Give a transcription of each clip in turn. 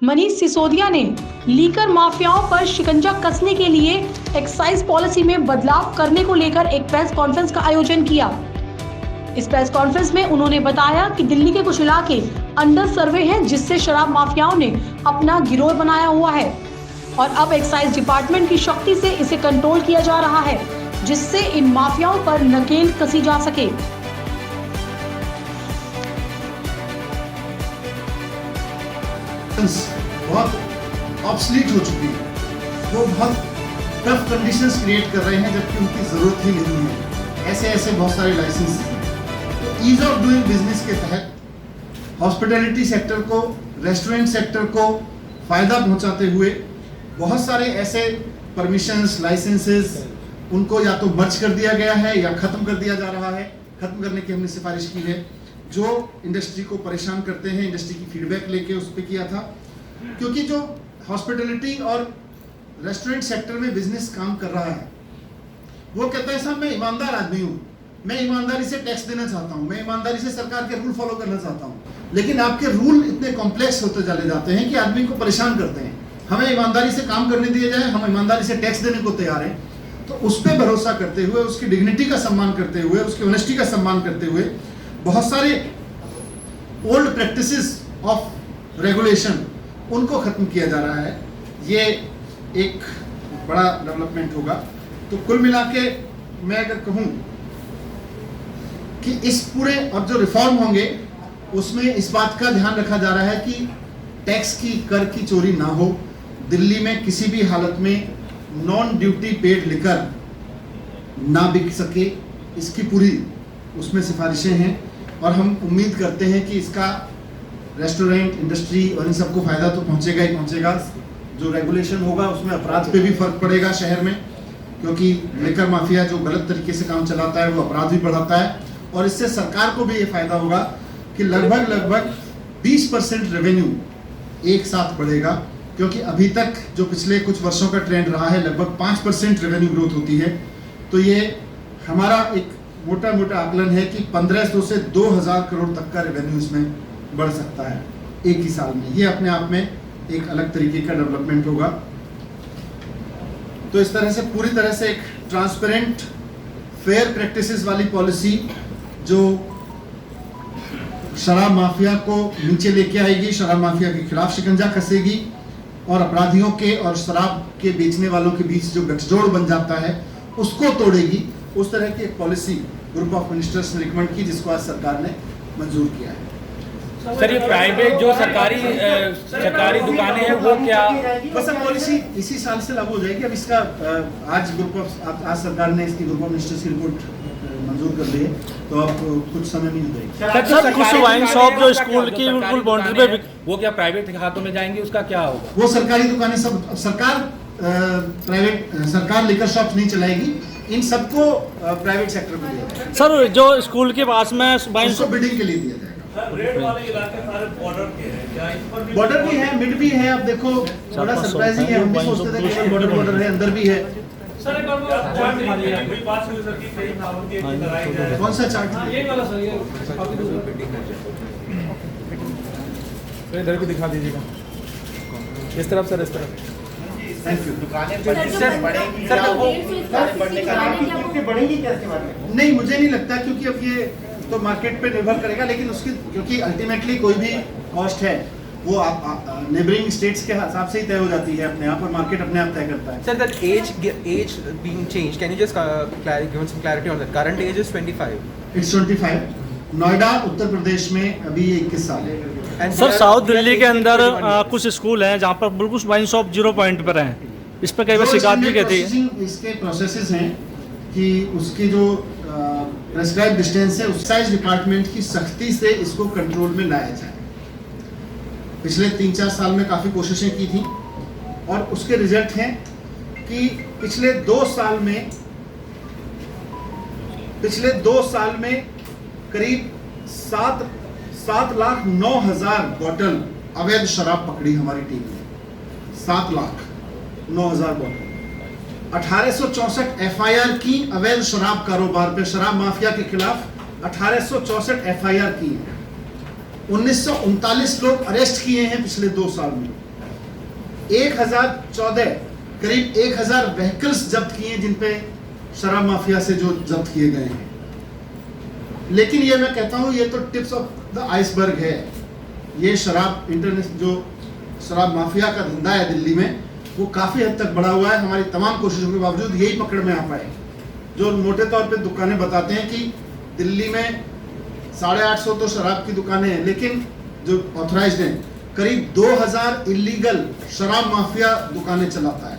मनीष सिसोदिया ने लीकर माफियाओं पर शिकंजा कसने के लिए एक्साइज पॉलिसी में बदलाव करने को लेकर एक प्रेस कॉन्फ्रेंस का आयोजन किया। इस प्रेस कॉन्फ्रेंस में उन्होंने बताया कि दिल्ली के कुछ इलाके अंडर सर्वे हैं, जिससे शराब माफियाओं ने अपना गिरोह बनाया हुआ है और अब एक्साइज डिपार्टमेंट की शक्ति से इसे कंट्रोल किया जा रहा है, जिससे इन माफियाओं पर नकेल कसी जा सके। बहुत ऑब्सलीट हो चुकी है, वो बहुत टफ कंडीशंस क्रिएट कर रहे हैं जबकि उनकी जरूरत ही नहीं है। ऐसे बहुत सारे लाइसेंस हैं। तो ईज ऑफ डूइंग बिजनेस के तहत हॉस्पिटैलिटी सेक्टर को, रेस्टोरेंट सेक्टर को फायदा पहुंचाते हुए बहुत सारे ऐसे परमिशंस, लाइसेंसेस उनको या तो मर्ज कर दिया गया है या खत्म कर दिया जा रहा है। खत्म करने की हमने सिफारिश की है, जो इंडस्ट्री को परेशान करते हैं। इंडस्ट्री की फीडबैक लेके उस पर किया था, क्योंकि जो हॉस्पिटैलिटी और रेस्टोरेंट सेक्टर में बिजनेस काम कर रहा है वो कहता है साहब मैं ईमानदार आदमी हूँ, मैं ईमानदारी से टैक्स देना चाहता हूँ, मैं ईमानदारी से सरकार के रूल फॉलो करना चाहता हूँ, लेकिन आपके रूल इतने कॉम्प्लेक्स होते चले जाते हैं कि आदमी को परेशान करते हैं। हमें ईमानदारी से काम करने दिया जाए, हम ईमानदारी से टैक्स देने को तैयार हैं। तो उस पर भरोसा करते हुए, उसकी डिग्निटी का सम्मान करते हुए, उसकी ऑनेस्टी का सम्मान करते हुए बहुत सारे ओल्ड प्रैक्टिसेस ऑफ रेगुलेशन उनको खत्म किया जा रहा है। ये एक बड़ा डेवलपमेंट होगा। तो कुल मिला के मैं अगर कहूं कि इस पूरे और जो रिफॉर्म होंगे उसमें इस बात का ध्यान रखा जा रहा है कि टैक्स की, कर की चोरी ना हो। दिल्ली में किसी भी हालत में नॉन ड्यूटी पेड लिकर ना बिक सके, इसकी पूरी उसमें सिफारिशें हैं और हम उम्मीद करते हैं कि इसका रेस्टोरेंट इंडस्ट्री और इन सबको फायदा तो पहुंचेगा ही पहुंचेगा। जो रेगुलेशन होगा उसमें अपराध पे भी फर्क पड़ेगा शहर में, क्योंकि लिकर माफिया जो गलत तरीके से काम चलाता है वो अपराध भी बढ़ाता है। और इससे सरकार को भी ये फायदा होगा कि लगभग 20% रेवेन्यू एक साथ बढ़ेगा, क्योंकि अभी तक जो पिछले कुछ वर्षों का ट्रेंड रहा है लगभग 5% रेवेन्यू ग्रोथ होती है। तो ये हमारा एक मोटा आकलन है कि 1500 से 2000 करोड़ तक का रेवेन्यू इसमें बढ़ सकता है एक ही साल में। ये अपने आप में एक अलग तरीके का डेवलपमेंट होगा। तो इस तरह से पूरी तरह से एक ट्रांसपेरेंट, फेयर प्रैक्टिसेस वाली पॉलिसी जो शराब माफिया को नीचे लेके आएगी, शराब माफिया के खिलाफ शिकंजा कसेगी और अपराधियों के और शराब के बेचने वालों के बीच जो गठजोड़ बन जाता है उसको तोड़ेगी। उस तरह की एक पॉलिसी ग्रुप ऑफ मिनिस्टर्स ने रिकमेंड की, जिसको आज सरकार ने मंजूर किया है। सर, ये प्राइवेट जो सरकारी दुकानें हैं वो क्या बस अब पॉलिसी इसी साल से लागू हो जाएगी। अब इसका आज सरकार ने इसकी ग्रुप ऑफ मिनिस्टर्स की रिपोर्ट मंजूर कर दी है, तो अब कुछ समय नहीं हो जाएगी। सर, कुछ वाइन शॉप जो स्कूल की बिल्कुल बाउंड्री पे, वो क्या प्राइवेट हाथों में जाएंगी, उसका क्या होगा? वो सरकारी दुकानें सब सरकार लिकर शॉप नहीं चलाएगी, इन सबको प्राइवेट सेक्टर को दिया जाएगा। सर, जो स्कूल के पास में वाइन शॉप बिल्डिंग के लिए दिया जाएगा। रेड वाले इलाके सारे बॉर्डर के हैं, क्या इस पर भी बॉर्डर भी है, मिड भी है। अब देखो बड़ा सरप्राइजिंग है, हम भी सोचते थे कि बॉर्डर है, अंदर भी है। सर एक बात हुई सर कि कई नावल की लड़ाई है। कौन सा चार्ट? ये वाला सर, ये इधर भी दिखा दीजिएगा, इस तरफ सर, इस तरफ। Thank you. बढ़ेंगी क्या इसके बारे में? नहीं, मुझे नहीं लगता, क्योंकि अब ये तो मार्केट पे निर्भर करेगा, लेकिन उसकी, क्योंकि अल्टीमेटली कोई भी कॉस्ट है वो नेबरिंग स्टेट्स के हिसाब से ही तय हो जाती है अपने आप, और मार्केट अपने आप तय करता है। Sir, that age being changed, can you just give some clarity on that? Current age is 25. It's 25. Noida Uttar Pradesh में अभी 21 साल है। And sir, here south we are Delhi के aged अंदर 21 कुछ स्कूल हैं जहाँ पर बिल्कुल वाइन शॉप 0 पॉइंट पर हैं। इस पर कई बार शिकायत भी कहती है। इसके प्रोसेसेस हैं कि उसकी जो प्रेस्क्राइब डिस्टेंस है, एक्साइज डिपार्टमेंट की सख्ती से इसको कंट्रोल में लाया जाए। पिछले 3-4 साल में काफ़ी कोशिशें की थी और उसके रिजल्ट हैं कि पिछले 2 साल में करीब 7,09,000 बॉटल अवैध शराब पकड़ी हमारी टीम ने। 7,09,000 बॉटल। 1864 एफआईआर की अवैध शराब कारोबार पे, शराब माफिया के खिलाफ 1864 एफआईआर की है। 1939 लोग अरेस्ट किए हैं पिछले 2 साल में। 1014 करीब 1000 व्हीकल्स जब्त किए जिन पे शराब माफिया से जो जब्त किए गए हैं। लेकिन ये मैं कहता हूँ ये तो टिप्स ऑफ द आइसबर्ग है। ये शराब इंटरनेशनल जो शराब माफिया का धंधा है दिल्ली में वो काफी हद तक बढ़ा हुआ है। हमारी तमाम कोशिशों के बावजूद यही पकड़ में आ पाए। जो मोटे तौर पे दुकानें बताते हैं कि दिल्ली में 850 तो शराब की दुकानें हैं, लेकिन जो ऑथराइज्ड हैं करीब 2000 इलीगल शराब माफिया दुकानें चलाता है।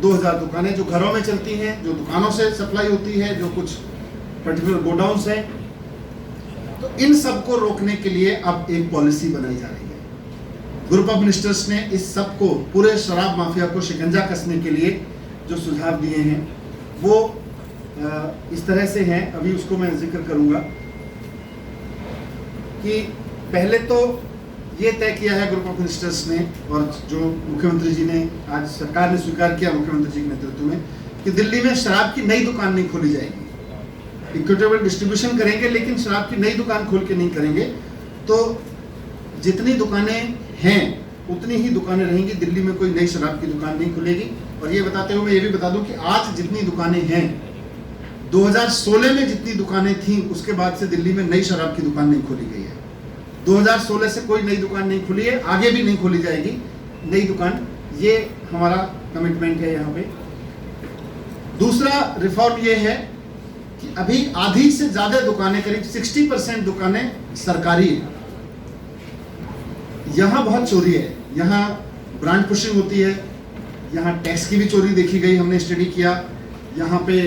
2000 दुकानें जो घरों में चलती हैं, जो दुकानों से सप्लाई होती है, जो कुछ पर्टिकुलर गोडाउन्स हैं। तो इन सब को रोकने के लिए अब एक पॉलिसी बनाई जा रही है। ग्रुप ऑफ मिनिस्टर्स ने इस सब को पूरे शराब माफिया को शिकंजा कसने के लिए जो सुझाव दिए हैं वो इस तरह से हैं। अभी उसको मैं जिक्र करूंगा कि पहले तो ये तय किया है ग्रुप ऑफ मिनिस्टर्स ने और जो मुख्यमंत्री जी ने आज सरकार ने स्वीकार किया मुख्यमंत्री जी के नेतृत्व में कि दिल्ली में शराब की नई दुकान नहीं खोली जाएगी। इक्विटेबल डिस्ट्रीब्यूशन करेंगे लेकिन शराब की नई दुकान खोल के नहीं करेंगे। तो जितनी दुकानें हैं उतनी ही दुकानें रहेंगी। दिल्ली में कोई नई शराब की दुकान नहीं खुलेगी। और ये बताते हुए मैं ये भी बता दूं कि आज जितनी दुकानें हैं 2016 में जितनी दुकानें थी उसके बाद से दिल्ली में नई शराब की दुकान नहीं खोली गई है। 2016 से कोई नई दुकान नहीं खुली है, आगे भी नहीं खोली जाएगी नई दुकान। ये हमारा कमिटमेंट है यहाँ पे। दूसरा रिफॉर्म ये है कि अभी आधी से ज्यादा दुकानें करीब 60% दुकानें सरकारी हैं। यहाँ बहुत चोरी है, यहाँ ब्रांड पुशिंग होती है, यहाँ टैक्स की भी चोरी देखी गई, हमने स्टडी किया। यहाँ पे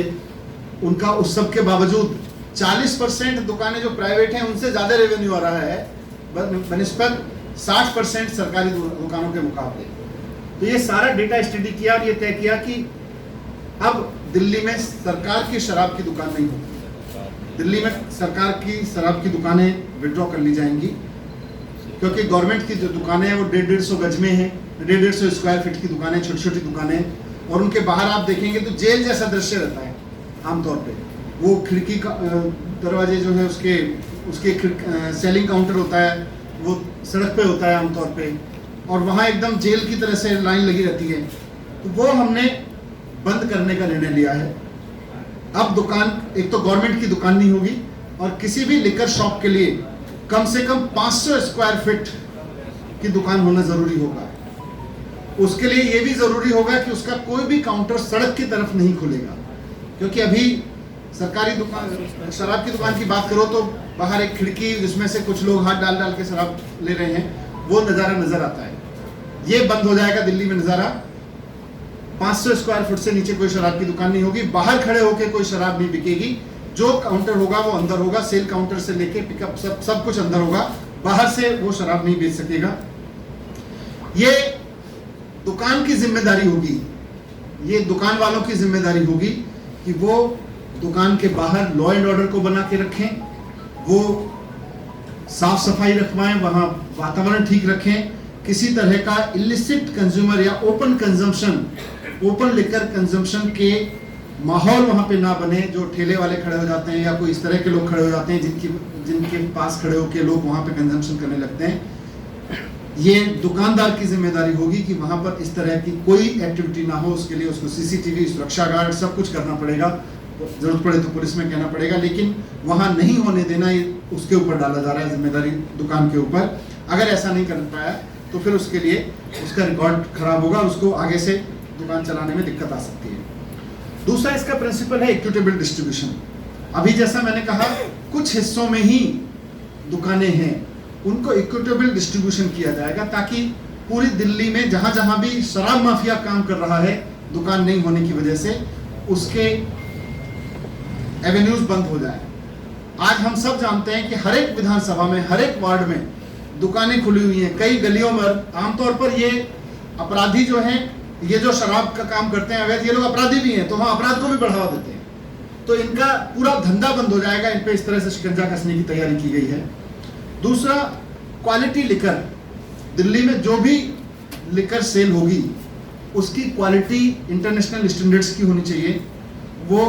उनका उस सब के बावजूद 40% दुकानें जो प्राइवेट हैं उनसे ज्यादा रेवेन्यू आ रहा है बनिस्बत 60% सरकारी दुकानों के मुकाबले। तो ये सारा डेटा स्टडी किया और ये तय किया कि अब दिल्ली में सरकार की शराब की दुकान नहीं होगी। दिल्ली में सरकार की शराब की दुकानें विड्रॉ कर ली जाएंगी क्योंकि गवर्नमेंट की जो दुकानें हैं वो 150 गज में है, 150 स्क्वायर फीट की दुकानें, छोटी छोटी दुकानें। और उनके बाहर आप देखेंगे तो जेल जैसा दृश्य रहता है आमतौर पे। वो खिड़की का दरवाजे जो है उसके सेलिंग काउंटर होता है, वो सड़क पे होता है आमतौर पे और वहाँ एकदम जेल की तरह से लाइन लगी रहती है। तो वो हमने बंद करने का निर्णय लिया है। अब दुकान एक तो गवर्नमेंट की दुकान नहीं होगी और किसी भी लिकर शॉप के लिए कम से कम 500 स्क्वायर फीट की दुकान होना जरूरी होगा। उसके लिए यह भी जरूरी होगा कि उसका कोई भी काउंटर सड़क की तरफ नहीं खुलेगा क्योंकि अभी सरकारी दुकान शराब की दुकान की बात करो तो बाहर एक खिड़की जिसमें से कुछ लोग हाथ डाल डाल के शराब ले रहे हैं, वो नज़ारा नजर आता है। ये बंद हो जाएगा दिल्ली में नज़ारा। 500 स्क्वायर फुट से नीचे कोई शराब की दुकान नहीं होगी। बाहर खड़े होकर कोई शराब नहीं बिकेगी। जो काउंटर होगा वो अंदर होगा, सेल काउंटर से लेके पिकअप सब कुछ अंदर होगा, बाहर से वो शराब नहीं बेच सकेगा। ये दुकान की जिम्मेदारी होगी, ये दुकान वालों की जिम्मेदारी होगी कि वो दुकान के बाहर लॉ एंड ऑर्डर को बना के रखें, वो साफ सफाई रखवाएं, वहाँ वातावरण ठीक रखें। किसी तरह का इलिसिट कंज्यूमर या open consumption, open liquor consumption के माहौल वहाँ पे ना बने। जो ठेले वाले खड़े हो जाते हैं या कोई इस तरह के लोग खड़े हो जाते हैं जिनके पास खड़े होकर लोग वहाँ पे कंजम्पशन करने लगते हैं, ये दुकानदार की जिम्मेदारी होगी कि वहाँ पर इस तरह की कोई एक्टिविटी ना हो। उसके लिए उसको सीसीटीवी, सुरक्षा गार्ड सब कुछ करना पड़ेगा, जरूरत पड़े तो पुलिस में कहना पड़ेगा, लेकिन वहाँ नहीं होने देना ये उसके ऊपर डाला जा रहा है, जिम्मेदारी दुकान के ऊपर। अगर ऐसा नहीं कर पाया तो फिर उसके लिए उसका रिकॉर्ड खराब होगा, उसको आगे से दुकान चलाने में दिक्कत आ सकती है। दूसरा इसका प्रिंसिपल है इक्विटेबल डिस्ट्रीब्यूशन। अभी जैसा मैंने कहा कुछ हिस्सों में ही दुकानें हैं, उनको इक्विटेबल डिस्ट्रीब्यूशन किया जाएगा ताकि पूरी दिल्ली में जहां जहां भी शराब माफिया काम कर रहा है दुकान नहीं होने की वजह से, उसके एवेन्यूज बंद हो जाए। आज हम सब जानते हैं कि हर एक विधानसभा में, हर एक वार्ड में दुकानें खुली हुई हैं। कई गलियों में आमतौर पर ये अपराधी जो हैं, ये जो शराब का काम करते हैं अवैध, ये लोग अपराधी भी हैं, तो वहाँ अपराध को भी बढ़ावा देते हैं। तो इनका पूरा धंधा बंद हो जाएगा। इन पे इस तरह से शिकंजा कसने की तैयारी की गई है। दूसरा, क्वालिटी लिकर, दिल्ली में जो भी लिकर सेल होगी उसकी क्वालिटी इंटरनेशनल स्टैंडर्ड्स की होनी चाहिए। वो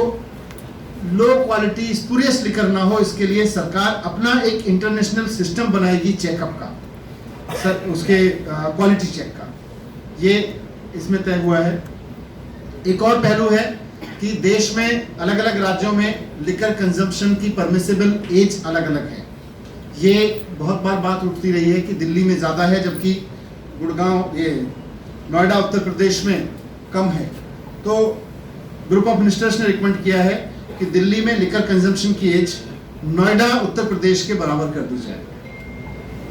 लो क्वालिटी स्पूरियस लिकर ना हो, इसके लिए सरकार अपना एक इंटरनेशनल सिस्टम बनाएगी चेकअप का, उसके क्वालिटी चेक का। ये इसमें तय हुआ है। एक और पहलू है कि देश में अलग अलग राज्यों में लिकर कंजम्पशन की परमिसिबल एज अलग अलग है। ये बहुत बार बात उठती रही है कि दिल्ली में ज़्यादा है जबकि गुड़गांव ये नोएडा उत्तर प्रदेश में कम है। तो ग्रुप ऑफ मिनिस्टर्स ने रिकमेंड किया है कि दिल्ली में लिकर कंजम्पशन की एज नोएडा उत्तर प्रदेश के बराबर कर दी जाए।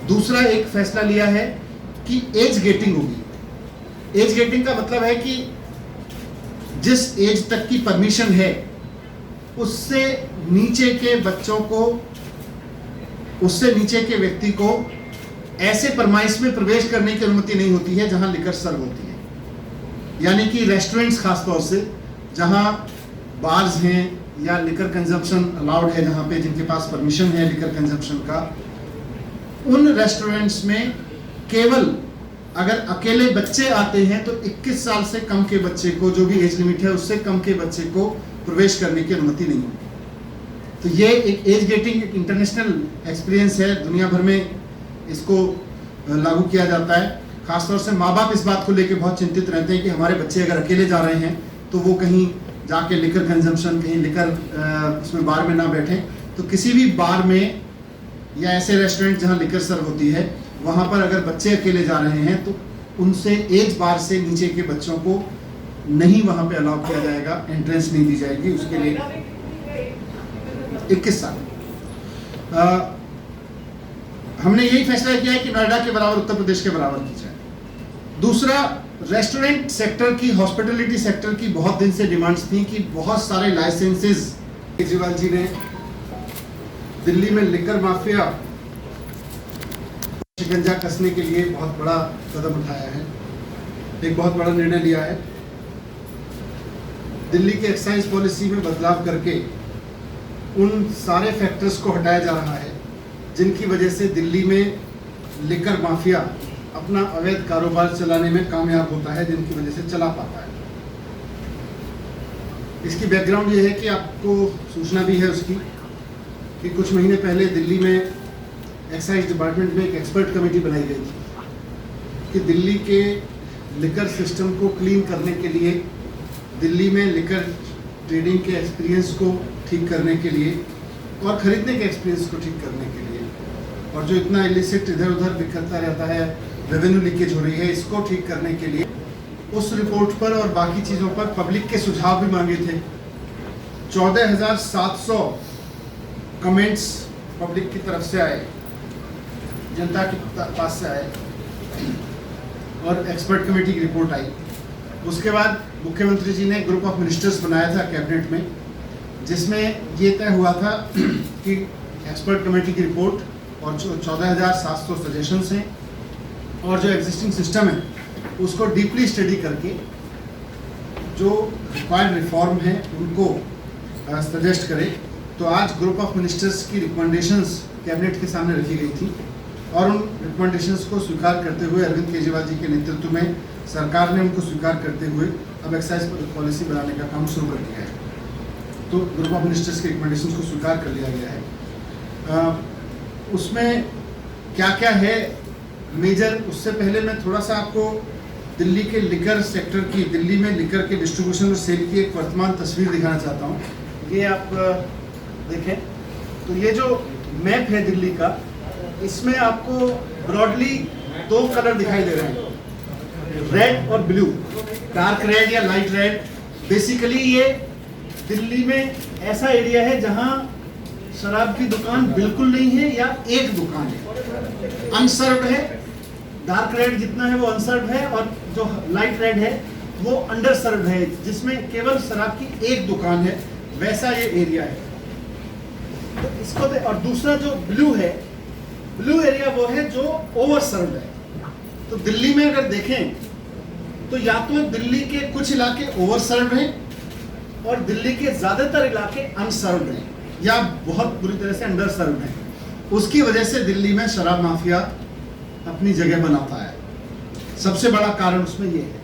दूसरा एक फैसला लिया है कि एज गेटिंग होगी। एज गेटिंग का मतलब है कि जिस एज तक की परमिशन है उससे नीचे के बच्चों को, उससे नीचे के व्यक्ति को ऐसे परमाइश में प्रवेश करने की अनुमति नहीं होती है जहां लिकर सर्व होती है। यानी कि रेस्टोरेंट्स खासतौर से जहां बार्स हैं या लिकर कंजम्पशन अलाउड है, जहां पे जिनके पास परमिशन है लिकर कंजम्पशन का, उन रेस्टोरेंट्स में केवल अगर अकेले बच्चे आते हैं तो 21 साल से कम के बच्चे को, जो भी एज लिमिट है उससे कम के बच्चे को प्रवेश करने की अनुमति नहीं होती। तो ये एक एज गेटिंग एक इंटरनेशनल एक्सपीरियंस है, दुनिया भर में इसको लागू किया जाता है। खासतौर से माँ बाप इस बात को लेकर बहुत चिंतित रहते हैं कि हमारे बच्चे अगर अकेले जा रहे हैं तो वो कहीं जाके लिकर कंजम्पशन, कहीं लिकर उसमें बार में ना बैठें। तो किसी भी बार में या ऐसे रेस्टोरेंट जहाँ लिकर सर्व होती है वहाँ पर अगर बच्चे अकेले जा रहे हैं तो उनसे एज बार से नीचे के बच्चों को नहीं वहाँ पे अलाउ किया जाएगा, एंट्रेंस नहीं दी जाएगी उसके लिए 21 साल। हमने यही फैसला किया है कि नोएडा के बराबर उत्तर प्रदेश के बराबर की जाए। दूसरा, रेस्टोरेंट सेक्टर की, हॉस्पिटलिटी सेक्टर की बहुत दिन से डिमांड्स थी कि बहुत सारे लाइसेंसेस, केजरीवाल जी ने दिल्ली में लिकर माफिया शिकंजा कसने के लिए बहुत बड़ा कदम उठाया है, एक बहुत बड़ा निर्णय लिया है। दिल्ली के एक्साइज पॉलिसी में बदलाव करके उन सारे फैक्टर्स को हटाया जा रहा है जिनकी वजह से दिल्ली में लिकर माफिया अपना अवैध कारोबार चलाने में कामयाब होता है, जिनकी वजह से चला पाता है। इसकी बैकग्राउंड ये है कि आपको सूचना भी है उसकी कि कुछ महीने पहले दिल्ली में एक्साइज डिपार्टमेंट में एक एक्सपर्ट कमेटी बनाई गई थी कि दिल्ली के लिकर सिस्टम को क्लीन करने के लिए, दिल्ली में लिकर ट्रेडिंग के एक्सपीरियंस को ठीक करने के लिए और ख़रीदने के एक्सपीरियंस को ठीक करने के लिए, और जो इतना इलिसिट इधर उधर बिखरता रहता है, रेवेन्यू लीकेज हो रही है, इसको ठीक करने के लिए उस रिपोर्ट पर और बाकी चीज़ों पर पब्लिक के सुझाव भी मांगे थे। 14,700 कमेंट्स पब्लिक की तरफ से आए, जनता के पास से आए और एक्सपर्ट कमेटी की रिपोर्ट आई। उसके बाद मुख्यमंत्री जी ने ग्रुप ऑफ मिनिस्टर्स बनाया था कैबिनेट में, जिसमें ये तय हुआ था कि एक्सपर्ट कमेटी की रिपोर्ट और जो 14,700 सजेशंस हैं और जो एग्जिस्टिंग सिस्टम है उसको डीपली स्टडी करके जो रिक्वायर्ड रिफॉर्म है उनको सजेस्ट करे। तो आज ग्रुप ऑफ मिनिस्टर्स की रिकमेंडेशंस कैबिनेट के सामने रखी गई थी और उन रिकमेंडेशंस को स्वीकार करते हुए अरविंद केजरीवाल जी के नेतृत्व में सरकार ने उनको स्वीकार करते हुए अब एक्साइज पॉलिसी बनाने का काम शुरू कर दिया है। तो ग्रुप ऑफ मिनिस्टर्स के रिकमेंडेशंस को स्वीकार कर लिया गया है। उसमें क्या क्या है मेजर, उससे पहले मैं थोड़ा सा आपको दिल्ली के लिकर सेक्टर की, दिल्ली में लिकर के डिस्ट्रीब्यूशन और सेल की एक वर्तमान तस्वीर दिखाना चाहता हूँ। ये आप देखें तो ये जो मैप है दिल्ली का, इसमें आपको ब्रॉडली 2 कलर दिखाई दे रहे हैं, रेड और ब्लू, डार्क रेड या लाइट रेड। बेसिकली ये दिल्ली में ऐसा एरिया है जहां शराब की दुकान बिल्कुल नहीं है या एक दुकान है, अनसर्व्ड है। डार्क रेड जितना है वो अनसर्व्ड है और जो लाइट रेड है वो अंडर सर्व्ड है, जिसमें केवल शराब की एक दुकान है, वैसा ये एरिया है। तो इसको और दूसरा जो ब्लू है, ब्लू एरिया वो है जो ओवर सर्व्ड है। तो दिल्ली में अगर देखें तो या तो दिल्ली के कुछ इलाके ओवर सर्व्ड हैं और दिल्ली के ज्यादातर इलाके अनसर्व्ड हैं या बहुत बुरी तरह से अंडर सर्व्ड हैं। उसकी वजह से दिल्ली में शराब माफिया अपनी जगह बनाता है। सबसे बड़ा कारण उसमें ये है।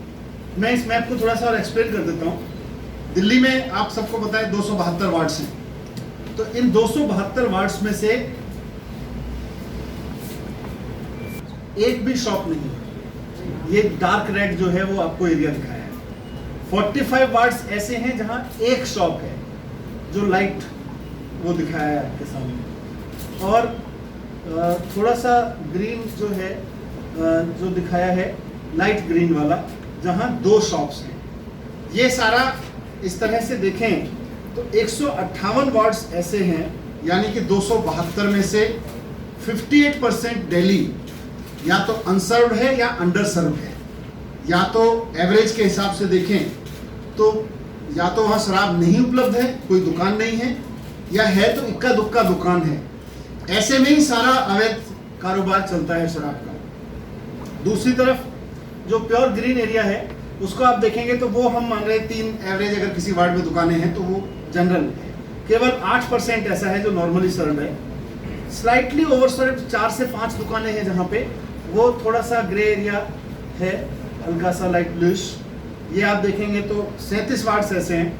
मैं इस मैप को थोड़ा सा और एक्सप्लेन कर देता हूँ। दिल्ली में आप सबको पता है 272 वार्ड्स हैं। तो इन 272 वार्ड्स में से एक भी शॉप नहीं है। ये डार्क रेड जो है वो आपको एरिया दिखाया है। 45 वार्ड्स ऐसे हैं जहां एक शॉप है, जो लाइट वो दिखाया है आपके सामने, और थोड़ा सा ग्रीन जो है जो दिखाया है लाइट ग्रीन वाला, जहां 2 शॉप्स हैं। ये सारा इस तरह से देखें तो 158 वार्ड्स ऐसे हैं, यानी कि 272 में से 58% दिल्ली या तो अनसर्व्ड है या अंडर सर्व्ड है। या तो एवरेज के हिसाब से देखें तो या तो वहाँ शराब नहीं उपलब्ध है, कोई दुकान नहीं है, या है तो इक्का दुक्का दुकान है। ऐसे में ही सारा अवैध कारोबार चलता है शराब का। दूसरी तरफ जो प्योर ग्रीन एरिया है उसको आप देखेंगे तो वो हम मान रहे हैं 3 एवरेज अगर किसी वार्ड में दुकानें हैं तो वो जनरल है। केवल 8% ऐसा है जो नॉर्मली सर्व्ड है। स्लाइटली ओवर सर्व्ड 4 से 5 दुकानें हैं जहाँ पे वो थोड़ा सा ग्रे एरिया है, हल्का सा लाइट ब्लूइश। ये आप देखेंगे तो 37 वार्ड्स ऐसे हैं।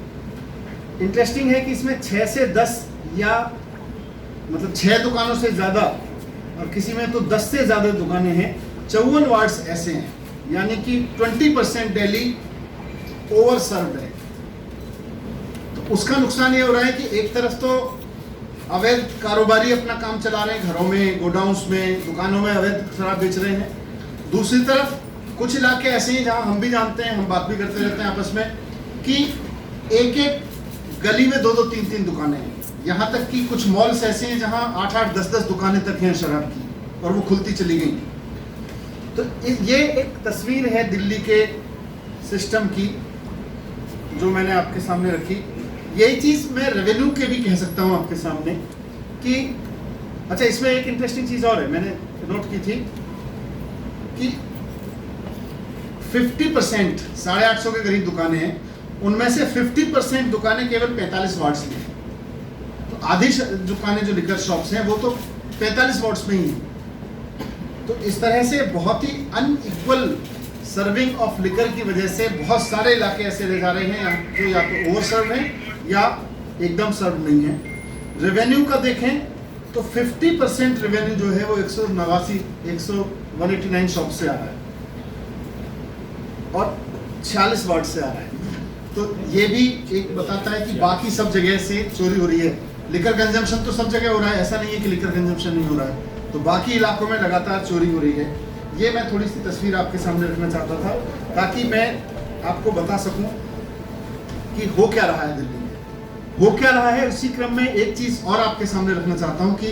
इंटरेस्टिंग है कि इसमें 6 से 10 या मतलब 6 दुकानों से ज़्यादा, और किसी में तो 10 से ज़्यादा दुकानें हैं। 54 वार्ड्स ऐसे हैं, यानी कि 20% दिल्ली ओवर सर्व्ड है। तो उसका नुकसान ये हो रहा है कि एक तरफ तो अवैध कारोबारी अपना काम चला रहे हैं, घरों में, गोडाउन्स में, दुकानों में अवैध शराब बेच रहे हैं। दूसरी तरफ कुछ इलाके ऐसे हैं जहां हम भी जानते हैं, हम बात भी करते रहते हैं आपस में, कि एक गली में 2-2, 3-3 दुकानें हैं। यहाँ तक कि कुछ मॉल्स ऐसे हैं जहां 8-8, 10-10 दुकानें तक हैं शराब की, और वो खुलती चली गई। तो ये एक तस्वीर है दिल्ली के सिस्टम की जो मैंने आपके सामने रखी। यही चीज़ मैं रेवेन्यू के भी कह सकता हूँ आपके सामने कि अच्छा, इसमें एक इंटरेस्टिंग चीज़ और है, मैंने नोट की थी कि 50%, 850 के करीब दुकानें हैं, उनमें से 50% दुकानें केवल 45 वार्ड्स में हैं। तो आधी दुकानें जो लिकर शॉप्स हैं वो तो 45 वार्ड्स में ही हैं। तो इस तरह से बहुत ही अनइक्वल सर्विंग ऑफ लिकर की वजह से बहुत सारे इलाके ऐसे रह जा रहे हैं जो या तो ओवर सर्व हैं या एकदम सर्व नहीं है। रेवेन्यू का देखें तो 50% रेवेन्यू जो है वो 189 शॉप से आ रहा है और 46 वार्ड से आ रहा है। तो ये भी एक बताता है कि बाकी सब जगह से चोरी हो रही है। लिकर कंजम्पशन तो सब जगह हो रहा है, ऐसा नहीं है कि लिकर कंजम्पशन नहीं हो रहा है। तो बाकी इलाकों में लगातार चोरी हो रही है। ये मैं थोड़ी सी तस्वीर आपके सामने रखना चाहता था ताकि मैं आपको बता सकूं कि हो क्या रहा है दिल्ली में, हो क्या रहा है। उसी क्रम में एक चीज़ और आपके सामने रखना चाहता हूं कि